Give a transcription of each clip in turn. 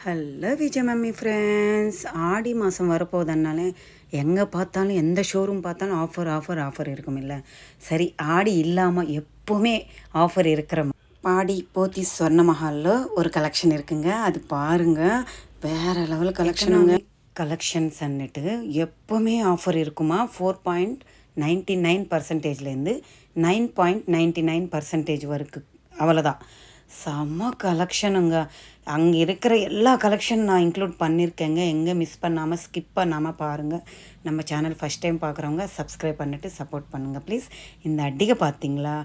Hello Vijay mummy friends, ஆடி மாதம் வரப்போகுதுனாலே எங்கே பார்த்தாலும் எந்த ஷோரூம் பார்த்தாலும் ஆஃபர் ஆஃபர் ஆஃபர் இருக்கும் இல்லை. சரி, ஆடி இல்லாமல் எப்போவுமே ஆஃபர் இருக்கிற பாடி போத்தி சொர்ண மஹாலில் ஒரு கலெக்ஷன் இருக்குங்க. அது பாருங்கள், வேறு லெவல் கலெக்ஷனுங்க. கலெக்ஷன்ஸ் அன்னிட்டு எப்போவுமே ஆஃபர் இருக்குமா. 4.99%லேருந்து 9.99% வரைக்கும், அவ்வளோதான். செம்ம கலெக்ஷனுங்க. அங்கே இருக்கிற எல்லா கலெக்ஷன் நான் இன்க்ளூட் பண்ணியிருக்கேங்க. எங்கே மிஸ் பண்ணாமல் ஸ்கிப் பண்ணாமல் பாருங்கள். நம்ம சேனல் ஃபஸ்ட் டைம் பார்க்குறவங்க சப்ஸ்கிரைப் பண்ணிவிட்டு சப்போர்ட் பண்ணுங்கள் ப்ளீஸ். இந்த அடிகை பார்த்தீங்களா,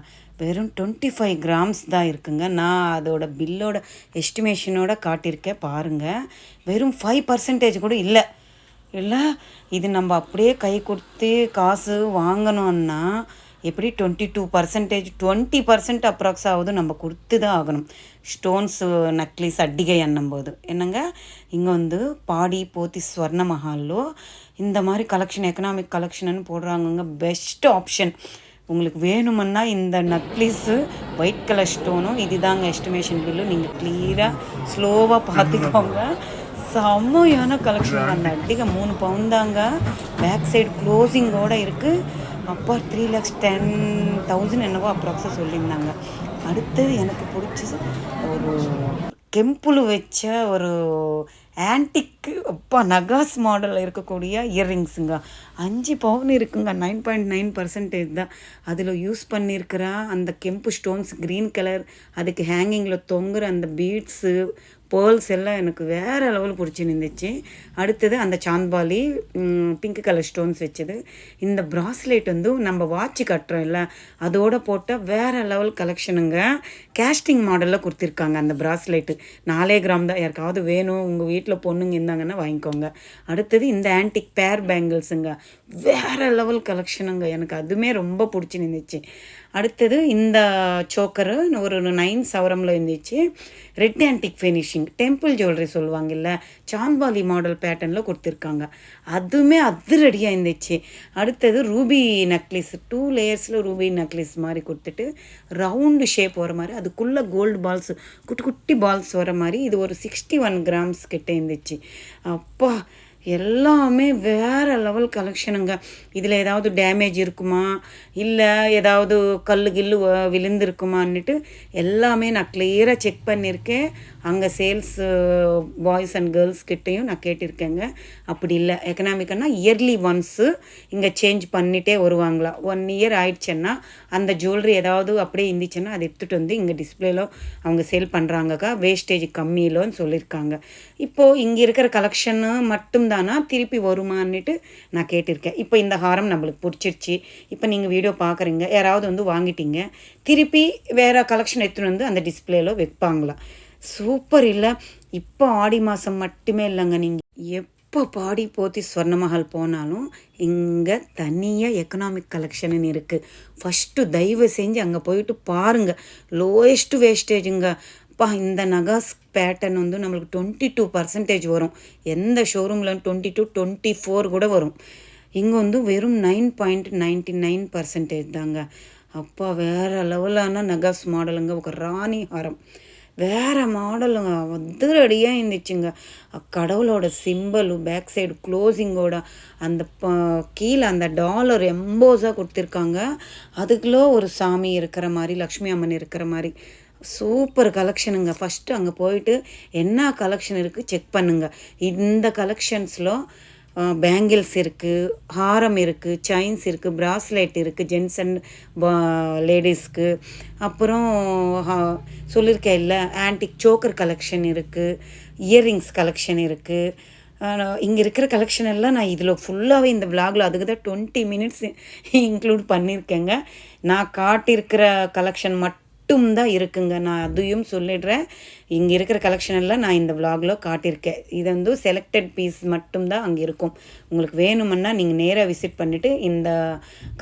வெறும் 25 கிராம்ஸ் தான் இருக்குங்க. நான் அதோட பில்லோட எஸ்டிமேஷனோட காட்டியிருக்கேன் பாருங்கள். வெறும் 5% கூட இல்லை. இது நம்ம அப்படியே கை கொடுத்து காசு வாங்கணுன்னா எப்படி 22%, 20% அப்ராக்ஸ் ஆகுது, நம்ம கொடுத்து தான் ஆகணும். ஸ்டோன்ஸு நக்லீஸ் அட்டிகை என்னும்போது என்னங்க, இங்கே பாடி போத்தி ஸ்வர்ண மஹாலோ இந்த மாதிரி கலெக்ஷன், எக்கனாமிக் கலெக்ஷன்னு போடுறாங்கங்க. Best option. உங்களுக்கு வேணுமுன்னா இந்த நக்லீஸு ஒயிட் கலர் ஸ்டோனும் இதுதாங்க எஸ்டிமேஷன் பில்லு. நீங்கள் கிளியராக ஸ்லோவாக பார்த்துக்கோங்க. செம்மையான கலெக்ஷன். அந்த அட்டிகை 3 பவுன் தாங்க. பேக் சைடு க்ளோசிங்கோடு இருக்குது. அப்பா 3,10,000 என்னவோ அப்ராக்ஸாக சொல்லியிருந்தாங்க. அடுத்தது எனக்கு பிடிச்சது ஒரு கெம்புளு வச்ச ஒரு ஆன்டிக்கு, அப்பா நகாஸ் மாடலில் இருக்கக்கூடிய இயர்ரிங்ஸுங்க. 5 பவுன் இருக்குங்க. 9.9% தான் அதில் யூஸ் பண்ணியிருக்கிற அந்த கெம்பு ஸ்டோன்ஸ், க்ரீன் கலர், அதுக்கு ஹேங்கிங்கில் தொங்குற அந்த பீட்ஸு, பேர்ல்ஸ் எல்லாம் எனக்கு வேறு லெவல் பிடிச்சி நின்றுச்சு. அடுத்தது அந்த சாந்த்பாலி பிங்க் கலர் ஸ்டோன்ஸ் வச்சது. இந்த ப்ராஸ்லெட் நம்ம வாட்ச் கட்டுறோம் இல்லை, அதோடு போட்டால் வேறு லெவல் கலெக்ஷனுங்க. கேஸ்டிங் மாடலில் கொடுத்துருக்காங்க அந்த ப்ராஸ்லெட்டு. 4 கிராம் தான். யாருக்காவது வேணும், உங்கள் வீட்டில் பொண்ணுங்க இருந்தாங்கன்னா வாங்கிக்கோங்க. அடுத்தது இந்த ஆன்டிக் பேர் பேங்கிள்ஸுங்க. வேறு லெவல் கலெக்ஷனுங்க. எனக்கு அதுவுமே ரொம்ப பிடிச்சி நின்றுச்சு. அடுத்தது இந்த சோக்கரு ஒரு 9 சவரமில் இருந்துச்சு. Red antique finishing, temple jewellery சொல்லுவாங்கல்ல, சாந்த்பாலி மாடல் பேட்டர்னில் கொடுத்துருக்காங்க. அதுவுமே அதிரடியாக இருந்துச்சு. அடுத்தது ரூபி நக்லீஸ், 2 லேயர்ஸில் ரூபி நக்லீஸ் மாதிரி கொடுத்துட்டு ரவுண்டு ஷேப் வர மாதிரி, அதுக்குள்ளே கோல்டு பால்ஸ், குட்டி குட்டி பால்ஸ் வர மாதிரி. இது ஒரு 61 கிராம்ஸ் கிட்டே இருந்துச்சு. அப்பா, எல்லாமே வேறு லெவல் கலெக்ஷனுங்க. இதில் ஏதாவது டேமேஜ் இருக்குமா, இல்லை ஏதாவது கில்லு விழுந்திருக்குமான்னுட்டு எல்லாமே நான் கிளியராக செக் பண்ணியிருக்கேன். அங்கே சேல்ஸ் பாய்ஸ் அண்ட் கேர்ள்ஸ் கிட்டேயும் நான் கேட்டிருக்கேங்க. அப்படி இல்லை, எக்கனாமிக்கன்னா இயர்லி ஒன்ஸு இங்கே சேஞ்ச் பண்ணிகிட்டே வருவாங்களா. 1 இயர் ஆயிடுச்சுன்னா அந்த ஜுவல்லரி ஏதாவது அப்படியே இருந்துச்சுன்னா அதை எடுத்துகிட்டு வந்து இங்கே டிஸ்பிளேல அவங்க சேல் பண்ணுறாங்கக்கா, வேஸ்டேஜ் கம்மியிலன்னு சொல்லியிருக்காங்க. இப்போது இங்கே இருக்கிற கலெக்ஷனு மட்டும்தானா, திருப்பி வருமானுட்டு நான் கேட்டிருக்கேன். இப்போ இந்த ஹாரம் நம்மளுக்கு பிடிச்சிருச்சு. இப்போ நீங்கள் வீடியோ பார்க்குறீங்க, யாராவது வாங்கிட்டீங்க, திருப்பி வேறு கலெக்ஷன் எடுத்துகிட்டு வந்து அந்த டிஸ்பிளேல வைப்பாங்களா. சூப்பர் இல்லை. இப்போ ஆடி மாதம் மட்டுமே இல்லைங்க, நீங்கள் எப்போ பாடி போத்தி ஸ்வர்ணமஹால் போனாலும் இங்கே தனியாக எக்கனாமிக் கலெக்ஷன்னு இருக்குது. ஃபஸ்ட்டு தயவு செஞ்சு அங்கே போயிட்டு பாருங்கள். லோயஸ்ட்டு வேஸ்டேஜுங்க. அப்பா, இந்த நகாஸ் பேட்டர்ன் நம்மளுக்கு 22% வரும். எந்த ஷோரூமில் 22, 24 கூட வரும். இங்கே வெறும் 9.99% தாங்க. அப்பா, வேறு லெவலான நகாஸ் மாடலுங்க. ஒரு ராணி ஹாரம் வேறு மாடலுங்க, அதிரடியாக இருந்துச்சுங்க. கடவுளோட சிம்பிளும் பேக் சைடு க்ளோசிங்கோட அந்த கீழே அந்த டாலர் எம்போஸாக கொடுத்துருக்காங்க. அதுக்குள்ளே ஒரு சாமி இருக்கிற மாதிரி, லக்ஷ்மி அம்மன் இருக்கிற மாதிரி. சூப்பர் கலெக்ஷனுங்க. ஃபஸ்ட்டு அங்கே போயிட்டு என்ன கலெக்ஷன் இருக்குது செக் பண்ணுங்கள். இந்த கலெக்ஷன்ஸில் பேங்கிள்ஸ் இருக்குது, ஹாரம் இருக்குது, செயின்ஸ் இருக்குது, ப்ராஸ்லெட் இருக்குது, ஜென்ஸ் அண்ட் லேடிஸ்க்கு. அப்புறம் சொல்லியிருக்கேன் இல்லை, ஆன்டிக் சோக்கர் கலெக்ஷன் இருக்குது, இயர்ரிங்ஸ் கலெக்ஷன் இருக்குது. இங்கே இருக்கிற கலெக்ஷன் எல்லாம் நான் இதில் ஃபுல்லாகவே இந்த விலாகில் அதுக்கு தான் 20 மினிட்ஸ் இன்க்ளூட் பண்ணியிருக்கேங்க. நான் காட்டியிருக்கிற கலெக்ஷன் மட்டும்தான் இருக்குங்க. நான் அதையும் சொல்லிடுறேன். இங்கே இருக்கிற கலெக்ஷன் எல்லாம் நான் இந்த விலாகில் காட்டியிருக்கேன். இது செலக்டட் பீஸ் மட்டும்தான் அங்கே இருக்கும். உங்களுக்கு வேணுமுன்னா நீங்கள் நேராக விசிட் பண்ணிவிட்டு இந்த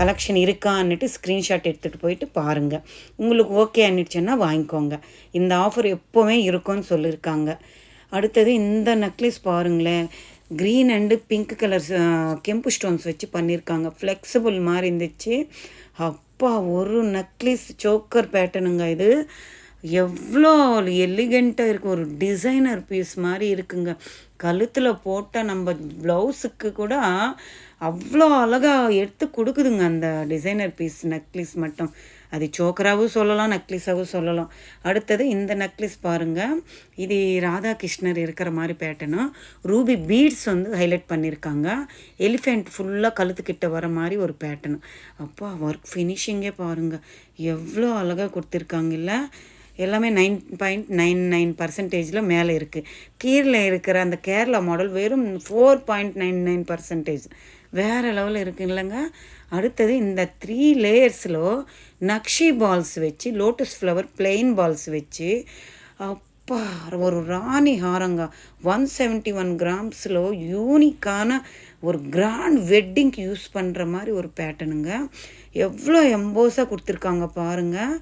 கலெக்ஷன் இருக்கான்னுட்டு ஸ்க்ரீன்ஷாட் எடுத்துகிட்டு போயிட்டு பாருங்கள். உங்களுக்கு ஓகே அன்னிடுச்சுன்னா வாங்கிக்கோங்க. இந்த ஆஃபர் எப்போவுமே இருக்கும்னு சொல்லியிருக்காங்க. அடுத்தது இந்த நெக்லஸ் பாருங்களேன், க்ரீன் அண்டு பிங்க் கலர்ஸ் கெம்பு ஸ்டோன்ஸ் வச்சு பண்ணியிருக்காங்க. ஃப்ளெக்சிபிள் மாதிரி இருந்துச்சு. அப்பா, ஒரு நெக்லஸ் சோக்கர் பேட்டர்னுங்க. எவ்வளோ எலிகெண்ட்டாக இருக்குது. ஒரு டிசைனர் பீஸ் மாதிரி இருக்குங்க. கழுத்தில் போட்டால் நம்ம ப்ளவுஸுக்கு கூட அவ்வளோ அழகாக எடுத்து கொடுக்குதுங்க அந்த டிசைனர் பீஸ் நெக்லஸ் மட்டும். அது சோக்கராகவும் சொல்லலாம், நெக்லஸாகவும் சொல்லலாம். அடுத்தது இந்த நெக்லஸ் பாருங்கள். இது ராதாகிருஷ்ணர் இருக்கிற மாதிரி பேட்டர்னும் ரூபி பீட்ஸ் வந்து ஹைலைட் பண்ணியிருக்காங்க. எலிஃபெண்ட் ஃபுல்லாக கழுத்துக்கிட்ட வர மாதிரி ஒரு பேட்டர்னு. அப்பா ஒர்க் ஃபினிஷிங்கே பாருங்கள் எவ்வளோ அழகாக கொடுத்துருக்காங்கல்ல. எல்லாமே 9.99% மேலே இருக்குது. கீழே இருக்கிற அந்த கேரளா மாடல் வெறும் 4.99%. வேறு லெவலில் இருக்குது இல்லைங்க. அடுத்தது இந்த 3 லேயர்ஸில் நக்ஷி பால்ஸ் வச்சு, லோட்டஸ் ஃப்ளவர் பிளெயின் பால்ஸ் வச்சு, அப்பா ஒரு ராணி ஹாரங்க 171 கிராம்ஸில் யூனிக்கான ஒரு கிராண்ட் வெட்டிங்க்கு யூஸ் பண்ணுற மாதிரி ஒரு பேட்டர்னுங்க. எவ்வளோ எம்போஸாக கொடுத்துருக்காங்க பாருங்கள்.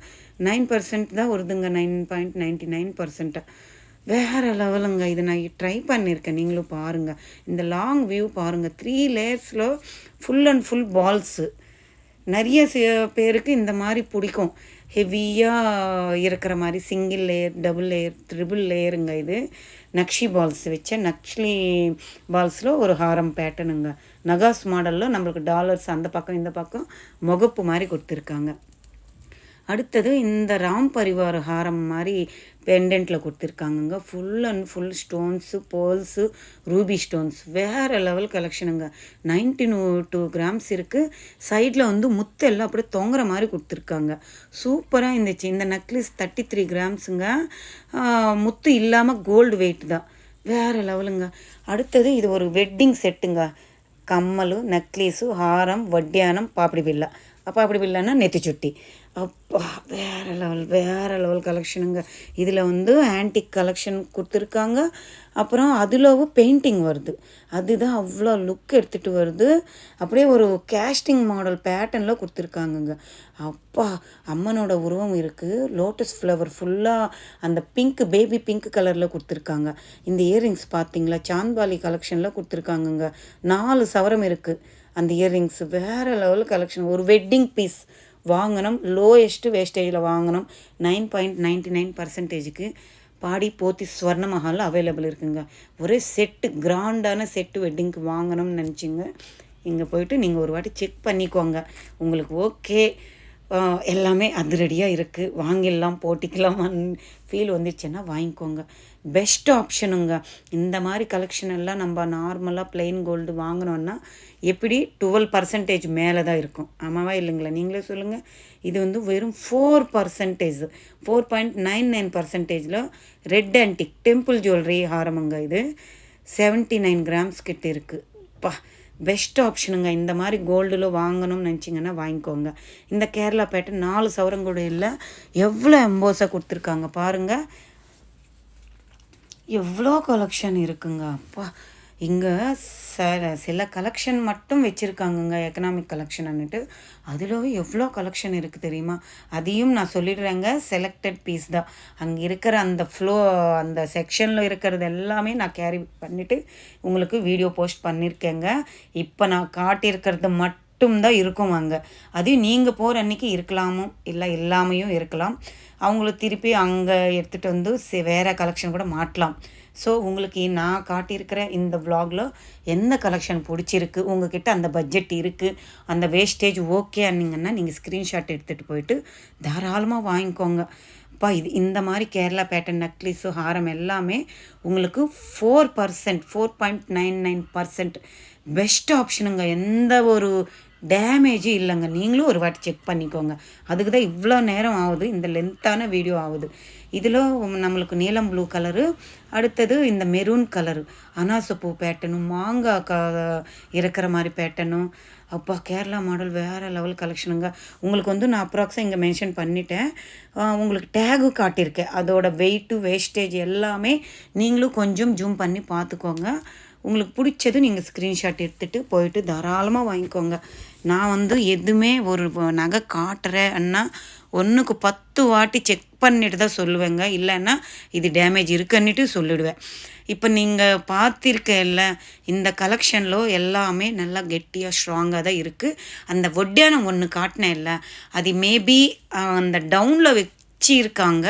9% தான் வருதுங்க, 9.99%. வேறு லெவலுங்க. இதை நான் ட்ரை பண்ணியிருக்கேன், நீங்களும் பாருங்கள். இந்த லாங் வியூ பாருங்கள். 3 லேயர்ஸில் ஃபுல் அண்ட் ஃபுல் பால்ஸு. நிறைய பேருக்கு இந்த மாதிரி பிடிக்கும், ஹெவியாக இருக்கிற மாதிரி. Single layer, double layer, triple லேயருங்க. இது நக்ஷி பால்ஸ் வச்ச நக்ஷி பால்ஸில் ஒரு ஹாரம் பேட்டர்னுங்க. நகாஸ் மாடலில் நம்மளுக்கு டாலர்ஸ் அந்த பக்கம் இந்த பக்கம் முகப்பு மாதிரி கொடுத்துருக்காங்க. அடுத்தது இந்த ராம் பரிவார் ஹாரம் மாதிரி பெண்டன்ட்டில் கொடுத்துருக்காங்கங்க. Full and full stones, pearls, ruby stones. வேறு லெவல் கலெக்ஷனுங்க. 92 கிராம்ஸ் இருக்குது. சைடில் வந்து முத்து எல்லாம் அப்படியே தொங்குற மாதிரி கொடுத்துருக்காங்க. சூப்பராக இருந்துச்சு. இந்த நெக்லஸ் 33 கிராம்ஸுங்க. முத்து இல்லாமல் கோல்டு வெயிட் தான். வேறு லெவலுங்க. அடுத்தது இது ஒரு வெட்டிங் செட்டுங்க. கம்மல், நெக்லஸு, ஹாரம், வட்டியானம், பாப்படி பில்லா. பாப்படி பில்லான்னா நெத்தி சுட்டி. அப்பா வேறு லெவல் கலெக்ஷனுங்க. இதில் வந்து ஆன்டிக் கலெக்ஷன் கொடுத்துருக்காங்க. அப்புறம் அதில் பெயிண்டிங் வருது. அதுதான் அவ்வளோ லுக் எடுத்துகிட்டு வருது. அப்படியே ஒரு கேஸ்டிங் மாடல் பேட்டர்னில் கொடுத்துருக்காங்கங்க. அப்பா அம்மனோட உருவம் இருக்குது. லோட்டஸ் ஃப்ளவர் ஃபுல்லாக அந்த பிங்க், பேபி பிங்க் கலரில் கொடுத்துருக்காங்க. இந்த இயரிங்ஸ் பார்த்தீங்களா, சாந்த்பாலி கலெக்ஷனில் கொடுத்துருக்காங்கங்க. 4 சவரம் இருக்குது அந்த இயரிங்ஸ். வேறு லெவல் கலெக்ஷன். ஒரு வெட்டிங் பீஸ் வாங்கணும், லோயஸ்ட்டு வேஸ்டேஜில் வாங்கணும். 9.99%க்கு பாடி போத்தி ஸ்வர்ண மஹாலில் அவைலபிள் இருக்குங்க. ஒரே செட்டு, கிராண்டான செட்டு வெட்டிங்க்கு வாங்கணும்னு நினச்சிங்க. இங்கே போய்ட்டு நீங்கள் ஒரு வாட்டி செக் பண்ணிக்கோங்க. உங்களுக்கு ஓகே, எல்லாமே அதிரடியாக இருக்குது, வாங்கிடலாம், போட்டிக்கலாமான்னு ஃபீல் வந்துடுச்சுன்னா வாங்கிக்கோங்க. பெஸ்ட் ஆப்ஷனுங்க. இந்த மாதிரி கலெக்ஷன் எல்லாம் நம்ம நார்மலாக ப்ளெயின் கோல்டு வாங்கினோன்னா எப்படி 12% மேலே தான் இருக்கும். ஆமாவா இல்லைங்களா, நீங்களே சொல்லுங்கள். இது வந்து வெறும் 4%, 4.99%ல் ரெட் ஆன்டிக் டெம்பிள் ஜுவல்லரி ஹாரமுங்க. இது 79 கிராம்ஸ் கிட்ட இருக்குது. பெஸ்ட் ஆப்ஷனுங்க. இந்த மாதிரி கோல்டில் வாங்கணும்னு நினச்சிங்கன்னா வாங்கிக்கோங்க. இந்த கேரளா பேட்டர்ன் 4 சவரம் கூட இல்லை. எவ்வளோ எம்போஸாக கொடுத்துருக்காங்க பாருங்கள். எவ்வளோ கலெக்ஷன் இருக்குங்க. அப்பா இங்கே சில கலெக்ஷன் மட்டும் வச்சுருக்காங்கங்க, எக்கனாமிக் கலெக்ஷன்னுட்டு. அதில் எவ்வளோ கலெக்ஷன் இருக்குது தெரியுமா? அதையும் நான் சொல்லிடுறேங்க. செலக்டட் பீஸ் தான். அங்கே இருக்கிற அந்த அந்த செக்ஷனில் இருக்கிறது எல்லாமே நான் கேரி பண்ணிவிட்டு உங்களுக்கு வீடியோ போஸ்ட் பண்ணியிருக்கேங்க. இப்போ நான் காட்டியிருக்கிறது மட்டும்தான் இருக்கும் அங்கே. அதையும் நீங்கள் போகிற அன்றைக்கி இருக்கலாமும் இல்லை, இல்லாமையும் இருக்கலாம். அவங்களுக்கு திருப்பி அங்கே எடுத்துகிட்டு வந்து வேறு கலெக்ஷன் கூட மாட்டலாம். ஸோ உங்களுக்கு நான் காட்டியிருக்கிற இந்த வ்ளாகில் எந்த கலெக்ஷன் பிடிச்சிருக்கு, உங்கள்கிட்ட அந்த பட்ஜெட் இருக்குது, அந்த வேஸ்டேஜ் ஓகே அன்னிங்கன்னா நீங்கள் ஸ்க்ரீன்ஷாட் எடுத்துகிட்டு போயிட்டு தாராளமாக வாங்கிக்கோங்க. இது இந்த மாதிரி கேரளா பேட்டர்ன் நெக்லஸு, ஹாரம் எல்லாமே உங்களுக்கு 4%, 4.99% பெஸ்ட் ஆப்ஷனுங்க. எந்த ஒரு டேமேஜும் இல்லைங்க. நீங்களும் ஒரு வாட்டி செக் பண்ணிக்கோங்க. அதுக்கு தான் இவ்வளோ நேரம் ஆகுது, இந்த லென்த்தான வீடியோ ஆகுது. இதில் நம்மளுக்கு நீலம் ப்ளூ கலரு, அடுத்தது இந்த மெரூன் கலரு, அனாசப்பூ பேட்டர்னும், மாங்காய் இருக்கிற மாதிரி பேட்டர்னும். அப்பா கேரளா மாடல் வேறு லெவல் கலெக்ஷனுங்க. உங்களுக்கு வந்து நான் அப்ராக்ஸாக இங்கே மென்ஷன் பண்ணிட்டேன். உங்களுக்கு டேகு காட்டியிருக்கேன். அதோட வெயிட்டு, வேஸ்டேஜ் எல்லாமே நீங்களும் கொஞ்சம் ஜூம் பண்ணி பார்த்துக்கோங்க. உங்களுக்கு பிடிச்சது நீங்கள் ஸ்க்ரீன்ஷாட் எடுத்துகிட்டு போயிட்டு தாராளமாக வாங்கிக்கோங்க. நான் வந்து எதுவுமே ஒரு நகை காட்டுறேன்னா 1க்கு 10 வாட்டி செக் பண்ணிட்டு தான் சொல்லுவேங்க. இல்லைன்னா இது டேமேஜ் இருக்குன்னுட்டு சொல்லிவிடுவேன். இப்போ நீங்கள் பார்த்திருக்கல இந்த கலெக்ஷனில் எல்லாமே நல்லா கெட்டியாக ஸ்ட்ராங்காக தான் இருக்குது. அந்த ஒட்டியானம் ஒன்று காட்டினேன் இல்லை, அது மேபி அந்த டவுனில் இருக்காங்க.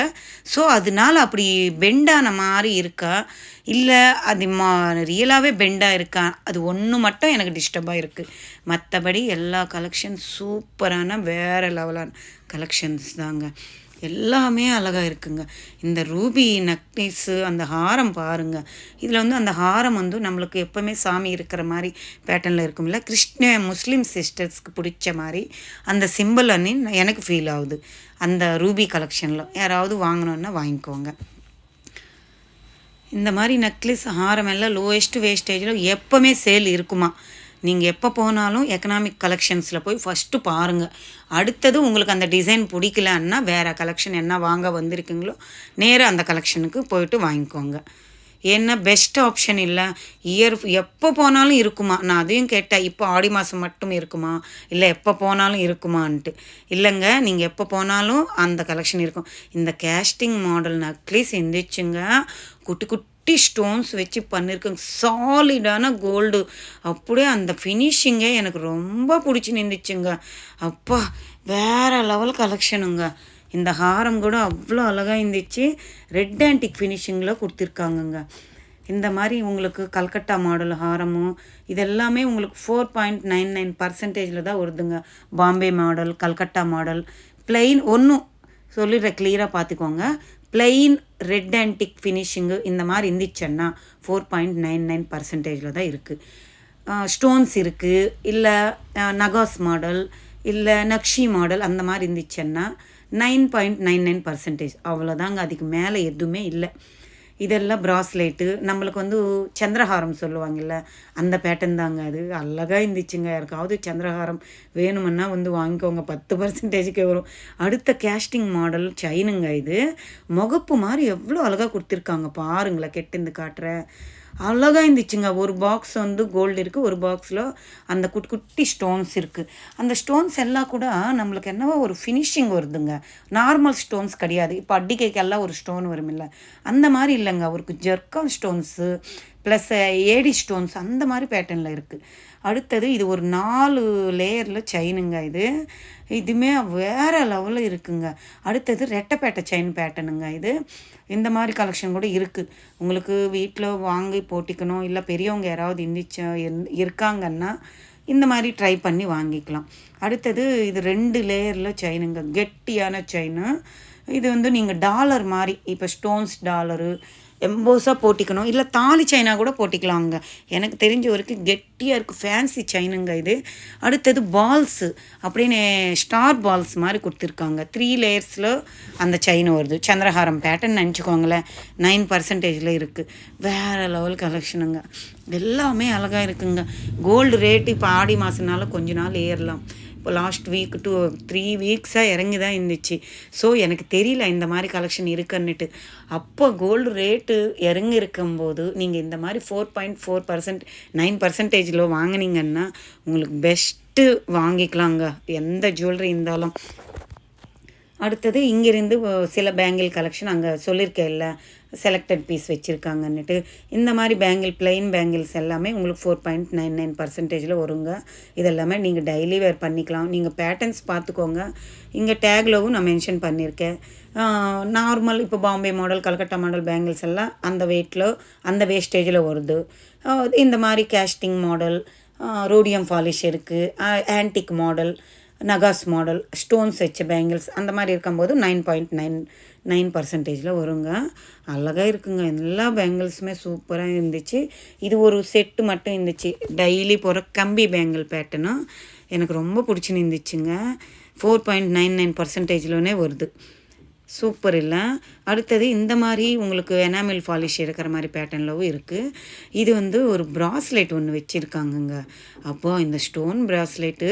ஸோ அதனால அப்படி பெண்டான மாதிரி இருக்கா, இல்லை அது ரியலாகவே பெண்டாக இருக்கா, அது ஒன்று மட்டும் எனக்கு டிஸ்டர்பாக இருக்குது. மற்றபடி எல்லா கலெக்ஷன் சூப்பரான வேறு லெவலான கலெக்ஷன்ஸ் தாங்க. எல்லாமே அழகாக இருக்குங்க. இந்த ரூபி நக்லீஸு அந்த ஹாரம் பாருங்கள். இதில் வந்து அந்த ஹாரம் வந்து நம்மளுக்கு எப்போவுமே சாமி இருக்கிற மாதிரி பேட்டர்னில் இருக்கும்ல, முஸ்லீம் சிஸ்டர்ஸ்க்கு பிடிச்ச மாதிரி அந்த சிம்பிள் அன்னி எனக்கு ஃபீல் ஆகுது. அந்த ரூபி கலெக்ஷனில் யாராவது வாங்கணுன்னா வாங்கிக்கோங்க. இந்த மாதிரி நெக்லஸ் ஹாரம் எல்லாம் லோயஸ்ட் வேஸ்டேஜில் எப்போவுமே சேல் இருக்குமா. நீங்கள் எப்போ போனாலும் எக்கனாமிக் கலெக்ஷன்ஸில் போய் ஃபஸ்ட்டு பாருங்கள். அடுத்தது உங்களுக்கு அந்த டிசைன் பிடிக்கலன்னா வேறு கலெக்ஷன் என்ன வாங்க வந்திருக்குங்களோ நேராக அந்த கலெக்ஷனுக்கு போயிட்டு வாங்கிக்கோங்க. ஏன்னா பெஸ்ட் ஆப்ஷன் இல்லை, எப்போ போனாலும் இருக்குமா. நான் அதையும் கேட்டேன், இப்போ ஆடி மாதம் மட்டும் இருக்குமா இல்லை எப்போ போனாலும் இருக்குமான்ட்டு. இல்லைங்க, நீங்கள் எப்போ போனாலும் அந்த கலெக்ஷன் இருக்கும். இந்த கேஸ்டிங் மாடல் நெக்லஸ் இருந்துச்சுங்க, குட்டி குட்டி ஸ்டோன்ஸ் வச்சு பண்ணியிருக்கேங்க, சாலிடான கோல்டு. அப்படியே அந்த ஃபினிஷிங்கே எனக்கு ரொம்ப பிடிச்சி நின்றுச்சுங்க. அப்பா வேறு லெவல் கலெக்ஷனுங்க. இந்த ஹாரம் கூட அவ்வளோ அழகாக இருந்துச்சு, ரெட் ஆன்டிக் ஃபினிஷிங்கில் கொடுத்துருக்காங்கங்க. இந்த மாதிரி உங்களுக்கு கல்கட்டா மாடல் ஹாரமும் இதெல்லாமே உங்களுக்கு 4.99% தான் வருதுங்க. Bombay model, Calcutta model, plain ஒன்றும் சொல்லிடுற கிளியராக பார்த்துக்கோங்க. பிளெயின் ரெட் ஆன்டிக் ஃபினிஷிங்கு இந்த மாதிரி இருந்துச்சுன்னா 4.99% தான் இருக்குது. ஸ்டோன்ஸ் இருக்குது, இல்லை நகாஸ் மாடல், இல்லை நக்ஷி மாடல் அந்த மாதிரி இருந்துச்சுன்னா 9.99% அவ்வளோதாங்க. அதுக்கு மேலே எதுவுமே இல்லை. இதெல்லாம் ப்ராஸ்லேட்டு, நம்மளுக்கு வந்து சந்திரஹாரம் சொல்லுவாங்கல்ல அந்த பேட்டர்ன் தாங்க. அது அழகாக இருந்துச்சுங்க. யாருக்காவது சந்திரஹாரம் வேணுமுன்னா வந்து வாங்கிக்கோங்க, 10%க்கே வரும். அடுத்த கேஸ்டிங் மாடல் செயினுங்க. இது முகப்பு மாதிரி எவ்வளோ அழகாக கொடுத்துருக்காங்க பாருங்களேன். கெட்டுந்து காட்டுறேன், அழகாக இருந்துச்சுங்க. ஒரு பாக்ஸ் வந்து கோல்டு இருக்குது, ஒரு பாக்ஸில் அந்த குட்டி குட்டி ஸ்டோன்ஸ் இருக்குது. அந்த ஸ்டோன்ஸ் எல்லாம் கூட நம்மளுக்கு என்னவோ ஒரு ஃபினிஷிங் வருதுங்க. நார்மல் ஸ்டோன்ஸ் கிடையாது. இப்போ அடிக்கைக்கெல்லாம் ஒரு ஸ்டோன் வருமில்ல, அந்த மாதிரி இல்லைங்க. ஒரு zircon stones plus AD stones அந்த மாதிரி பேட்டர்னில் இருக்குது. அடுத்தது இது ஒரு 4 லேயரில் செயினுங்க. இதுவுமே வேறு லெவலில் இருக்குங்க. அடுத்தது ரெட்டைப்பேட்டை செயின் பேட்டர்னுங்க. இந்த மாதிரி கலெக்ஷன் கூட இருக்குது. உங்களுக்கு வீட்டில் வாங்கி போட்டிக்கணும், இல்லை பெரியவங்க யாராவது இருக்காங்கன்னா இந்த மாதிரி ட்ரை பண்ணி வாங்கிக்கலாம். அடுத்தது இது 2 லேயரில் செயினுங்க, கெட்டியான செயினு. இது வந்து நீங்கள் டாலர் மாதிரி, இப்போ ஸ்டோன்ஸ் டாலரு எம்போஸாக போட்டிக்கணும், இல்லை தாலி செயினாக கூட போட்டிக்கலாங்க. எனக்கு தெரிஞ்ச வரைக்கும் கெட்டியாக இருக்குது, ஃபேன்சி செயினுங்க இது. அடுத்தது பால்ஸு அப்படின்னு ஸ்டார் பால்ஸ் மாதிரி கொடுத்துருக்காங்க. 3 லேயர்ஸில் அந்த செயின் வருது. சந்திரஹாரம் பேட்டர்ன் நினச்சிக்கோங்களேன். 9%ல் இருக்குது. வேறு லெவல் கலெக்ஷனுங்க. எல்லாமே அழகாக இருக்குங்க. கோல்டு ரேட்டு இப்போ ஆடி மாதம்னால கொஞ்ச நாள் ஏறலாம். இப்போ லாஸ்ட் வீக் 3 வீக்ஸாக இறங்கி தான் இருந்துச்சு. ஸோ எனக்கு தெரியல இந்த மாதிரி கலெக்ஷன் இருக்குன்னுட்டு. அப்போ கோல்டு ரேட்டு இறங்கி இருக்கும்போது நீங்கள் இந்த மாதிரி 4.4% 9%ல் வாங்கினீங்கன்னா உங்களுக்கு பெஸ்ட்டு வாங்கிக்கலாங்க, எந்த ஜுவல்லரி இருந்தாலும். அடுத்தது இங்கேருந்து சில பேங்கிள் கலெக்ஷன் அங்கே சொல்லியிருக்கேன்ல, செலக்டட் பீஸ் வச்சுருக்காங்கன்னுட்டு. இந்த மாதிரி பிளெயின் பேங்கிள்ஸ் எல்லாமே உங்களுக்கு 4.99%ல் வருங்க. இதெல்லாமே நீங்கள் டெய்லி வேர் பண்ணிக்கலாம். நீங்கள் பேட்டர்ன்ஸ் பார்த்துக்கோங்க. இங்கே டேக்லவும் நான் மென்ஷன் பண்ணியிருக்கேன். நார்மல் இப்போ Bombay model, Calcutta model bangles எல்லாம் அந்த வெயிட்டில் அந்த வேஸ்டேஜில் வருது. இந்த மாதிரி கேஸ்டிங் மாடல், ரோடியம் பாலிஷ் இருக்குது, ஆன்டிக் மாடல், நகாஸ் மாடல், ஸ்டோன்ஸ் வச்ச பேங்கிள்ஸ் அந்த மாதிரி இருக்கும்போது 9.99%ல் வருங்க. அழகாக இருக்குங்க. எல்லா பேங்கிள்ஸுமே சூப்பராக இருந்துச்சு. இது ஒரு செட்டு மட்டும் இருந்துச்சு, டெய்லி போகிற கம்பி பேங்கிள் பேட்டர்னும் எனக்கு ரொம்ப பிடிச்சி இருந்துச்சுங்க. 4.99%லே வருது. சூப்பர் இல்லை? அடுத்தது இந்த மாதிரி உங்களுக்கு எனாமில் பாலிஷ் இருக்கிற மாதிரி பேட்டர்ன்லவும் இருக்குது. இது வந்து ஒரு ப்ராஸ்லெட் ஒன்று வச்சுருக்காங்கங்க. அப்போது இந்த ஸ்டோன் ப்ராஸ்லெட்டு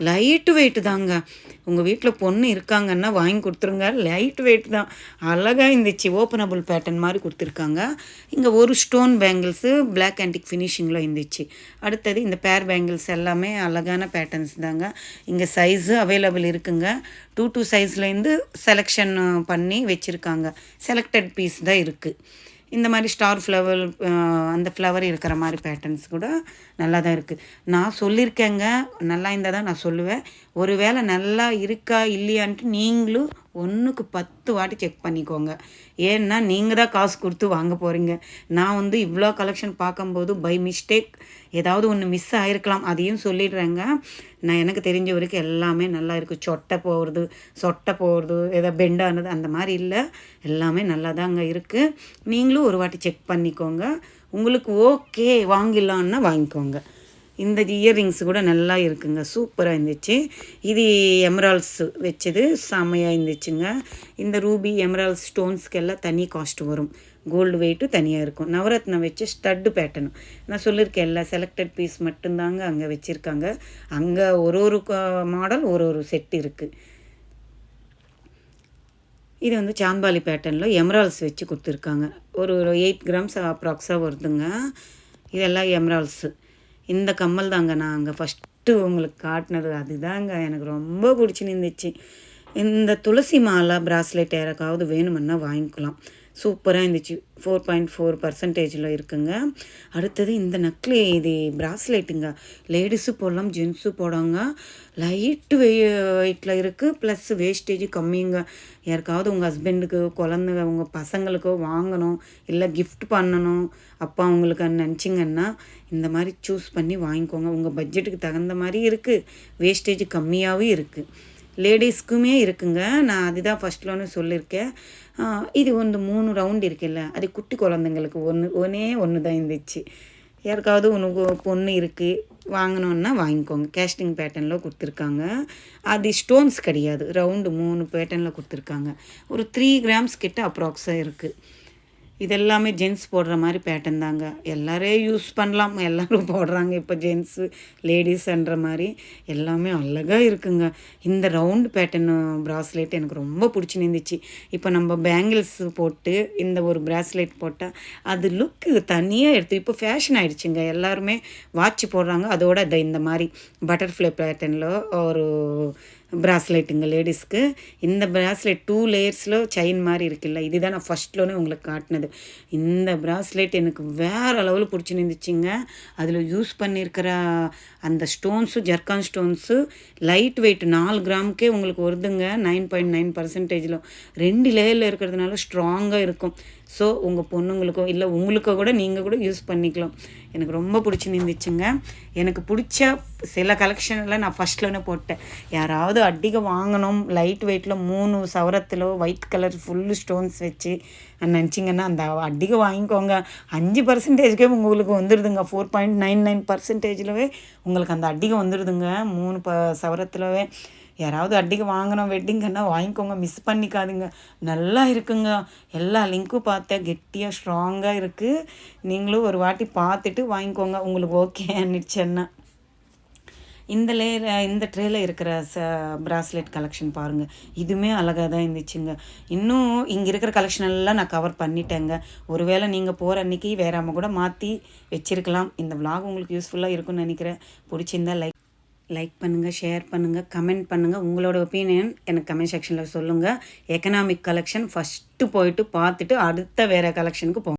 லைட்டு வெயிட்டு தாங்க. உங்கள் வீட்டில் பொண்ணு இருக்காங்கன்னா வாங்கி கொடுத்துருங்க, லைட் வெயிட் தான். அழகாக இருந்துச்சு. ஓப்பனபிள் பேட்டர்ன் மாதிரி கொடுத்துருக்காங்க. இங்கே ஒரு ஸ்டோன் பேங்கிள்ஸு பிளாக் ஆன்டிக் ஃபினிஷிங்கில் இருந்துச்சு. அடுத்தது இந்த பேர் பேங்கிள்ஸ் எல்லாமே அழகான பேட்டர்ன்ஸ் தாங்க. இங்கே சைஸு அவைலபிள் இருக்குங்க. 2 சைஸ்லேருந்து செலெக்ஷன் பண்ணி வச்சுருக்காங்க. செலக்டட் பீஸ் தான் இருக்குது. இந்த மாதிரி ஸ்டார் ஃப்ளவர், அந்த ஃப்ளவர் இருக்கிற மாதிரி பேட்டர்ன்ஸ் கூட நல்லா தான் இருக்குது. நான் சொல்லியிருக்கேங்க, நல்லா இருந்தால் தான் நான் சொல்லுவேன். ஒரு வேளை நல்லா இருக்கா இல்லையான்ட்டு நீங்களும் ஒன்றுக்கு 10 வாட்டி செக் பண்ணிக்கோங்க. ஏன்னா நீங்கள் தான் காசு கொடுத்து வாங்க போகிறீங்க. நான் வந்து இவ்வளோ கலெக்ஷன் பார்க்கும்போது பை மிஸ்டேக் ஏதாவது ஒன்று மிஸ் ஆகிருக்கலாம், அதையும் சொல்லிடுறேங்க. நான் எனக்கு தெரிஞ்ச வரைக்கும் எல்லாமே நல்லா இருக்குது. சொட்டை போகிறது ஏதோ பெண்டானது அந்த மாதிரி இல்லை, எல்லாமே நல்லா தாங்க இருக்குது. நீங்களும் ஒரு வாட்டி செக் பண்ணிக்கோங்க. உங்களுக்கு ஓகே வாங்கிடலான்னா வாங்கிக்கோங்க. இந்த இயர்ரிங்ஸ் கூட நல்லா இருக்குங்க, சூப்பராக இருந்துச்சு. இது எமரால்ட்ஸ் வச்சது செம்மையாக இருந்துச்சுங்க. இந்த ரூபி எமரால்ட் ஸ்டோன்ஸ்க்கு எல்லாம் தனி காஸ்ட் வரும். கோல்டு வெயிட்டும் தனியாக இருக்கும். நவரத்னம் வச்சு ஸ்டட்டு பேட்டர்னும் நான் சொல்லியிருக்கேன், எல்லா செலக்டட் பீஸ் மட்டும்தாங்க அங்கே வச்சுருக்காங்க. அங்கே ஒரு மாடல் ஒரு செட் இருக்குது. இது வந்து சாந்தாலி பேட்டர்னில் எமரால்ட்ஸ் வச்சு கொடுத்துருக்காங்க. ஒரு 8 கிராம்ஸ் அப்ராக்ஸாக வருதுங்க. இதெல்லாம் எமரால்ட்ஸு. இந்த கம்மல் தாங்க நான் அங்கே ஃபஸ்ட்டு உங்களுக்கு காட்டினது. அதுதாங்க எனக்கு ரொம்ப பிடிச்சிருந்துச்சு. இந்த துளசி மாலை ப்ராஸ்லெட் யாருக்காவது வேணுமென்னா வாங்கிக்கலாம். சூப்பராக இருந்துச்சு. 4.4% இருக்குங்க. அடுத்தது இந்த நக்லி, இது ப்ராஸ்லெட்டுங்க. லேடிஸு போடலாம், ஜென்ஸு போடாங்க. லைட்டு வெயிட்டில் இருக்குது, ப்ளஸ் வேஸ்டேஜ் கம்மிங்க. யாருக்காவது உங்கள் ஹஸ்பண்டுக்கு, குழந்தைங்க, உங்கள் பசங்களுக்கோ வாங்கணும், இல்லை கிஃப்ட் பண்ணணும், அப்பா அவங்களுக்கு நினச்சிங்கன்னா இந்த மாதிரி சூஸ் பண்ணி வாங்கிக்கோங்க. உங்கள் பட்ஜெட்டுக்கு தகுந்த மாதிரி இருக்குது, வேஸ்டேஜ் கம்மியாகவும் இருக்குது. லேடிஸ்க்குமே இருக்குங்க. நான் அதுதான் ஃபஸ்ட்லன்னு சொல்லியிருக்கேன். இது வந்து 3 ரவுண்ட் இருக்குல்ல, அது குட்டி குழந்தைங்களுக்கு ஒன்று தான் இருந்துச்சு. யாருக்காவது உனக்கு பொண்ணு இருக்குது வாங்கணுன்னா வாங்கிக்கோங்க. கேஸ்டிங் பேட்டர்னில் கொடுத்துருக்காங்க. அது ஸ்டோன்ஸ் கிடையாது, ரவுண்டு 3 பேட்டர்னில் கொடுத்துருக்காங்க. ஒரு 3 கிராம்ஸ் கிட்ட அப்ராக்ஸாக இருக்குது. இதெல்லாமே ஜென்ஸ் போடுற மாதிரி பேட்டர்ன் தாங்க. எல்லாரே யூஸ் பண்ணலாம், எல்லோரும் போடுறாங்க இப்போ ஜென்ஸு லேடிஸ்ன்ற மாதிரி. எல்லாமே அழகாக இருக்குங்க. இந்த ரவுண்டு பேட்டர்னு ப்ராஸ்லெட் எனக்கு ரொம்ப பிடிச்சிருந்துச்சு. இப்போ நம்ம பேங்கிள்ஸ் போட்டு இந்த ஒரு ப்ராஸ்லெட் போட்டால் அது லுக்கு தனியாக எடுத்து இப்போ ஃபேஷன் ஆகிடுச்சுங்க. எல்லாருமே வாட்ச் போடுறாங்க. அதோட இந்த மாதிரி பட்டர்ஃப்ளை பேட்டர்னில் ஒரு ப்ராஸ்லெட்டுங்க லேடிஸ்க்கு. இந்த ப்ராஸ்லெட் 2 லேயர்ஸில் செயின் மாதிரி இருக்குல்ல, இதுதான் நான் ஃபஸ்ட்லோனே உங்களுக்கு காட்டினது. இந்த ப்ராஸ்லெட் எனக்கு வேறு லெவலில் பிடிச்சிருந்துச்சிங்க. அதில் யூஸ் பண்ணியிருக்கிற அந்த stones, zircon stones light weight 4 கிராமுக்கே உங்களுக்கு வருதுங்க. 9.9%. 2 லேயரில் இருக்கிறதுனால ஸ்ட்ராங்காக இருக்கும். ஸோ உங்கள் பொண்ணுங்களுக்கோ இல்லை உங்களுக்கோ கூட நீங்கள் கூட யூஸ் பண்ணிக்கலாம். எனக்கு ரொம்ப பிடிச்சிருந்துச்சுங்க. எனக்கு பிடிச்ச சில கலெக்ஷனில் நான் ஃபஸ்ட்லன்னு போட்டேன். யாராவது அடிக்க வாங்கணும், லைட் வெயிட்டில் 3 சவரத்தில் ஒயிட் கலர் ஃபுல்லு ஸ்டோன்ஸ் வச்சு நினச்சிங்கன்னா அந்த அடிக்க வாங்கிக்கோங்க. 5%கே உங்களுக்கு வந்துடுதுங்க. 4.99%லவே உங்களுக்கு அந்த அடிக்க வந்துடுதுங்க. 3 சவரத்துலவே. யாராவது அடிக்க வாங்கணும் வெட்டிங்கன்னா வாங்கிக்கோங்க, மிஸ் பண்ணிக்காதுங்க. நல்லா இருக்குங்க. எல்லா லிங்க்கும் பார்த்தேன், கெட்டியாக ஸ்ட்ராங்காக இருக்குது. நீங்களும் ஒரு வாட்டி பார்த்துட்டு வாங்கிக்கோங்க, உங்களுக்கு ஓகே அன்னிடுச்சேன்னா. இந்த ட்ரேல இருக்கிற ப்ராஸ்லெட் கலெக்ஷன் பாருங்கள், இதுவுமே அழகாக தான் இருந்துச்சுங்க. இன்னும் இங்கே இருக்கிற கலெக்ஷன் எல்லாம் நான் கவர் பண்ணிட்டேங்க. ஒருவேளை நீங்கள் போகிற அன்றைக்கி வேறாமல் கூட மாற்றி வச்சுருக்கலாம். இந்த விலாக் உங்களுக்கு யூஸ்ஃபுல்லாக இருக்குன்னு நினைக்கிறேன். பிடிச்சிருந்தா லைக் பண்ணுங்கள், ஷேர் பண்ணுங்கள், கமெண்ட் பண்ணுங்கள். உங்களோட ஒப்பீனியன் எனக்கு கமெண்ட் செக்ஷனில் சொல்லுங்கள். எக்கனாமிக் கலெக்ஷன் ஃபஸ்ட்டு போயிட்டு பார்த்துட்டு அடுத்த வேறு கலெக்ஷனுக்கு போங்க.